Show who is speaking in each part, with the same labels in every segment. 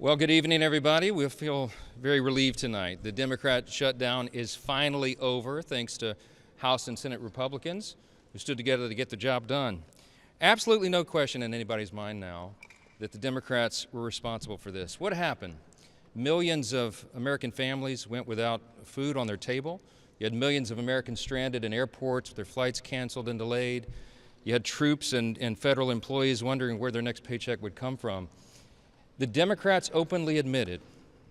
Speaker 1: Well, good evening, everybody. We feel very relieved tonight. The Democrat shutdown is finally over, thanks to House and Senate Republicans who stood together to get the job done. Absolutely no question in anybody's mind now that the Democrats were responsible for this. What happened? Millions of American families went without food on their table. You had millions of Americans stranded in airports with their flights canceled and delayed. You had troops and federal employees wondering where their next paycheck would come from. The Democrats openly admitted,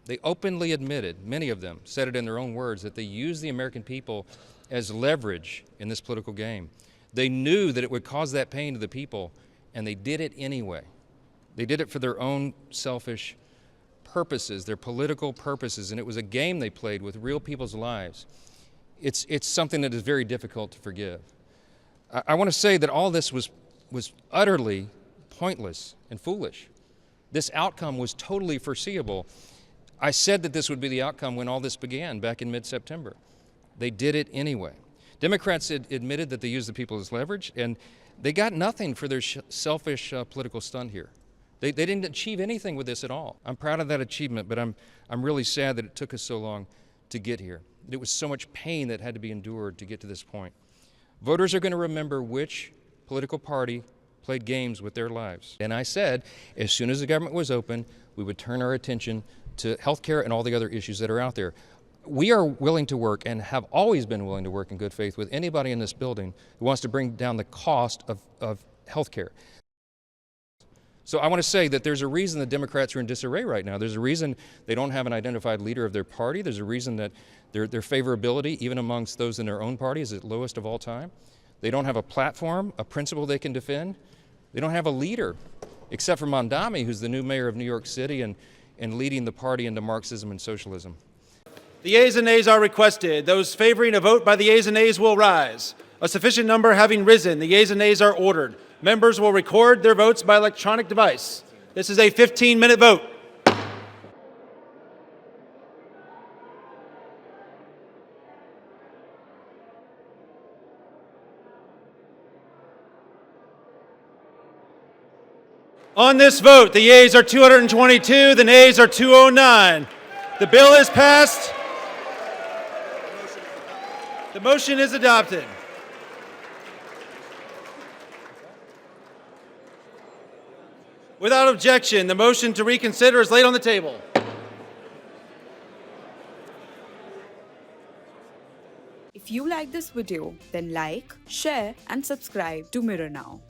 Speaker 1: many of them said it in their own words, that they used the American people as leverage in this political game. They knew that it would cause that pain to the people, and they did it anyway. They did it for their own selfish purposes, their political purposes, and it was a game they played with real people's lives. It's something that is very difficult to forgive. I want to say that all this was utterly pointless and foolish. This outcome was totally foreseeable. I said that this would be the outcome when all this began back in mid-September. They did it anyway. Democrats admitted that they used the people as leverage, and they got nothing for their selfish political stunt here. They didn't achieve anything with this at all. I'm proud of that achievement, but I'm really sad that it took us so long to get here. It was so much pain that had to be endured to get to this point. Voters are going to remember which political party played games with their lives. And I said, as soon as the government was open, we would turn our attention to health care and all the other issues that are out there. We are willing to work and have always been willing to work in good faith with anybody in this building who wants to bring down the cost of health care. So I want to say that there's a reason the Democrats are in disarray right now. There's a reason they don't have an identified leader of their party. There's a reason that their favorability, even amongst those in their own party, is at lowest of all time. They don't have a platform, a principle they can defend. They don't have a leader, except for Mondami, who's the new mayor of New York City and leading the party into Marxism and socialism.
Speaker 2: The yeas and nays are requested. Those favoring a vote by the yeas and nays will rise. A sufficient number having risen, the yeas and nays are ordered. Members will record their votes by electronic device. This is a 15-minute vote. On this vote, the yeas are 222, the nays are 209. The bill is passed. The motion is adopted. Without objection, the motion to reconsider is laid on the table.
Speaker 3: If you like this video, then like, share and subscribe to Mirror Now.